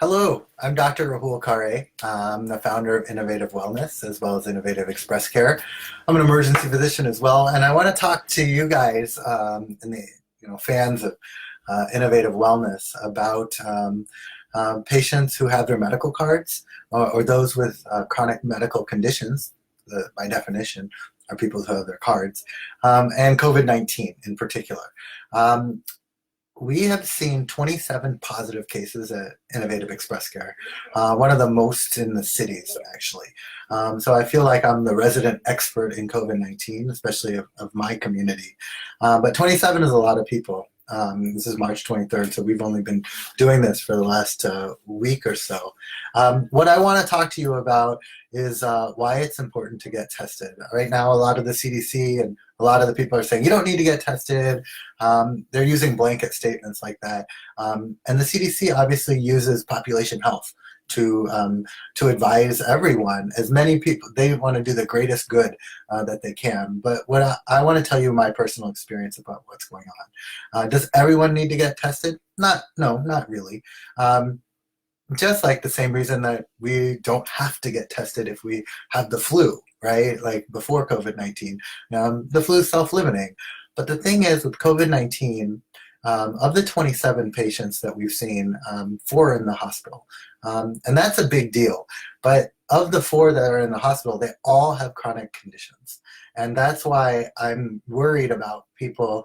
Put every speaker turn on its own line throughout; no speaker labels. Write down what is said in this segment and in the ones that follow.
Hello, I'm Dr. Rahul Kare. I'm the founder of Innovative Wellness as well as Innovative Express Care. I'm an emergency physician as well, and I want to talk to you guys and the fans of Innovative Wellness about patients who have their medical cards or those with chronic medical conditions. By definition, are people who have their cards, and COVID-19 in particular. Um, we have seen 27 positive cases at Innovative Express Care, one of the most in the cities, actually. So I feel like I'm the resident expert in COVID-19, especially of my community. But 27 is a lot of people. This is March 23rd, so we've only been doing this for the last week or so. What I want to talk to you about is why it's important to get tested. Right now, a lot of the CDC and a lot of the people are saying you don't need to get tested. They're using blanket statements like that. And the CDC obviously uses population health to advise everyone, as many people, they want to do the greatest good that they can. But what I want to tell you my personal experience about what's going on. Does everyone need to get tested? No, not really. Just like the same reason that we don't have to get tested if we have the flu, right? Like before COVID-19. The flu is self-limiting. But the thing is with COVID-19, of the 27 patients that we've seen, 4 in the hospital. And that's a big deal. But of the 4 that are in the hospital, they all have chronic conditions. And that's why I'm worried about people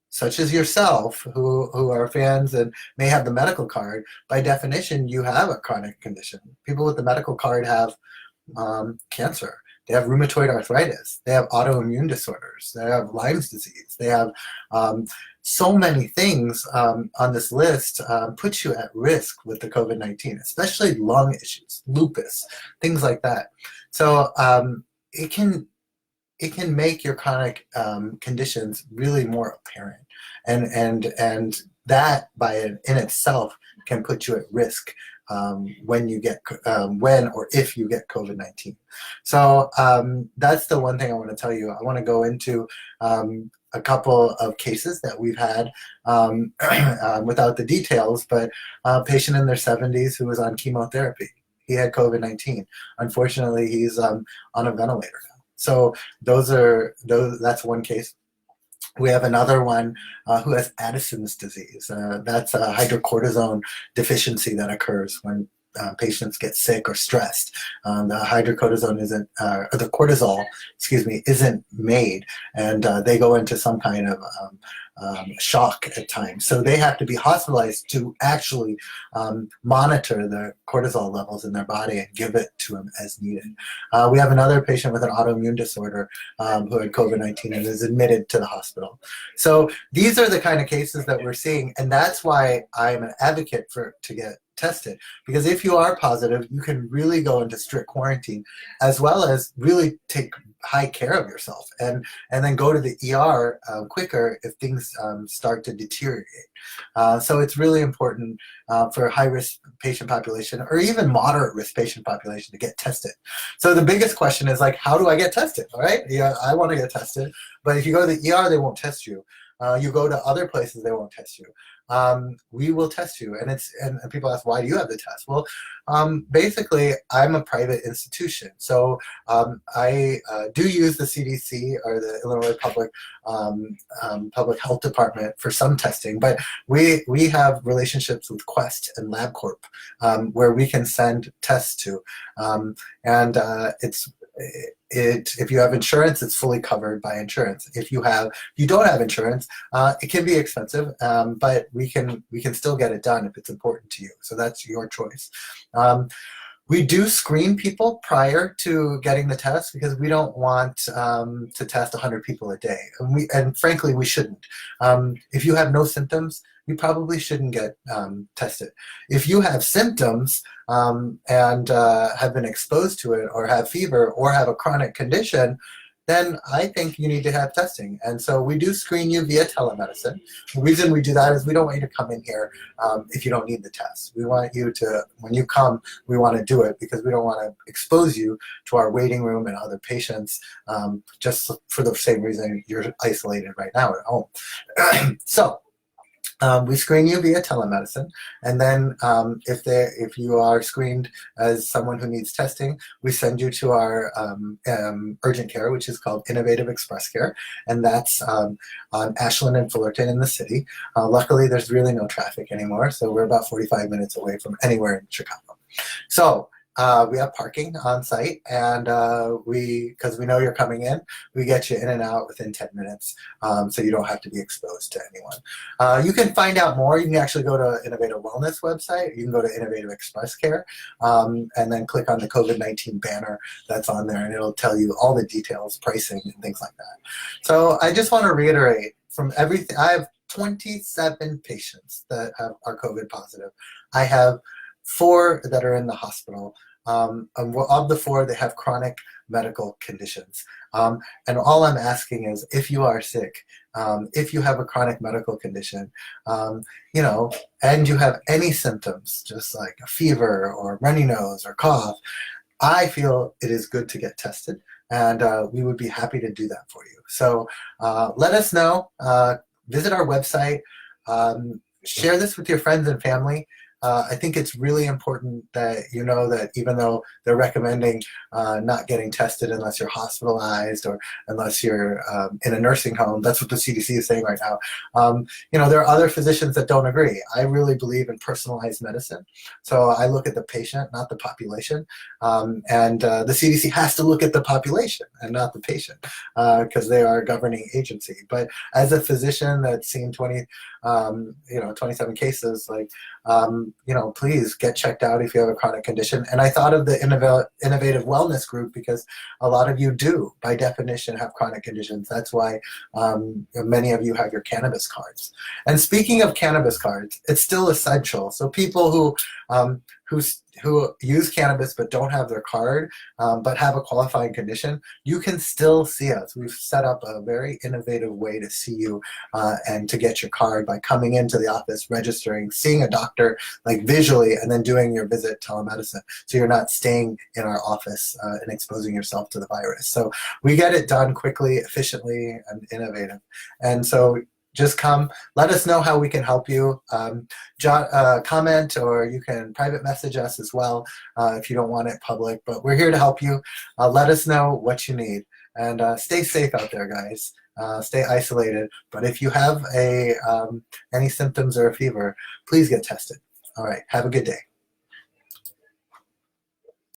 such as yourself who are fans and may have the medical card. By definition, you have a chronic condition. People with the medical card have cancer. They have rheumatoid arthritis. They have autoimmune disorders. They have Lyme's disease. They have so many things on this list put you at risk with the COVID-19, especially lung issues, lupus, things like that. So it can make your chronic conditions really more apparent, and that in itself can put you at risk when or if you get COVID-19. So that's the one thing I want to tell you. I want to go into a couple of cases that we've had without the details, but a patient in their 70s who was on chemotherapy. He had COVID-19. Unfortunately, he's on a ventilator now. So that's one case. We have another one who has Addison's disease. That's a hydrocortisone deficiency that occurs when patients get sick or stressed. The hydrocortisone or the cortisol, isn't made, and they go into some kind of shock at times. So they have to be hospitalized to actually monitor the cortisol levels in their body and give it to them as needed. We have another patient with an autoimmune disorder who had COVID-19 and is admitted to the hospital. So these are the kind of cases that we're seeing, and that's why I'm an advocate to get tested, because if you are positive, you can really go into strict quarantine, as well as really take high care of yourself and then go to the ER quicker if things start to deteriorate. So it's really important for high-risk patient population or even moderate risk patient population to get tested. So the biggest question is, like, how do I get tested? All right, yeah, I want to get tested, but if you go to the ER, they won't test you. You go to other places, they won't test you. We will test you. And people ask, why do you have the test? Well, basically, I'm a private institution. So I do use the CDC or the Illinois Public Health Department for some testing, but we have relationships with Quest and LabCorp where we can send tests to. If you have insurance, it's fully covered by insurance. If you don't have insurance, it can be expensive, but we can still get it done if it's important to you. So that's your choice. We do screen people prior to getting the test because we don't want to test 100 people a day, and frankly, we shouldn't. If you have no symptoms, you probably shouldn't get tested. If you have symptoms and have been exposed to it, or have fever, or have a chronic condition, then I think you need to have testing. And so we do screen you via telemedicine. The reason we do that is we don't want you to come in here if you don't need the test. We want you to, when you come, we want to do it because we don't want to expose you to our waiting room and other patients just for the same reason you're isolated right now at home. So We screen you via telemedicine, and then if you are screened as someone who needs testing, we send you to our urgent care, which is called Innovative Express Care, and that's on Ashland and Fullerton in the city. Luckily, there's really no traffic anymore, so we're about 45 minutes away from anywhere in Chicago. So we have parking on site, and because we know you're coming in, we get you in and out within 10 minutes, so you don't have to be exposed to anyone. You can find out more. You can actually go to Innovative Wellness website. You can go to Innovative Express Care, and then click on the COVID-19 banner that's on there, and it'll tell you all the details, pricing, and things like that. So I just want to reiterate from everything. I have 27 patients that are COVID positive. I have 4 that are in the hospital. Of the 4, they have chronic medical conditions. And all I'm asking is, if you are sick, if you have a chronic medical condition, and you have any symptoms, just like a fever or runny nose or cough, I feel it is good to get tested, and we would be happy to do that for you. So let us know. Visit our website. Share this with your friends and family. I think it's really important that you know that even though they're recommending not getting tested unless you're hospitalized or unless you're in a nursing home, that's what the CDC is saying right now. There are other physicians that don't agree. I really believe in personalized medicine. So I look at the patient, not the population. And the CDC has to look at the population and not the patient because they are a governing agency. But as a physician that's seen 27 cases, please get checked out if you have a chronic condition. And I thought of the Innovative Wellness Group because a lot of you do, by definition, have chronic conditions. That's why many of you have your cannabis cards. And speaking of cannabis cards, it's still essential. So people who use cannabis but don't have their card, but have a qualifying condition, you can still see us. We've set up a very innovative way to see you and to get your card by coming into the office, registering, seeing a doctor like visually, and then doing your visit telemedicine. So you're not staying in our office and exposing yourself to the virus. So we get it done quickly, efficiently, and innovative. And so just come, let us know how we can help you. Comment, or you can private message us as well if you don't want it public, but we're here to help you. Let us know what you need, and stay safe out there, guys. Stay isolated, but if you have any symptoms or a fever, please get tested. All right, have a good day.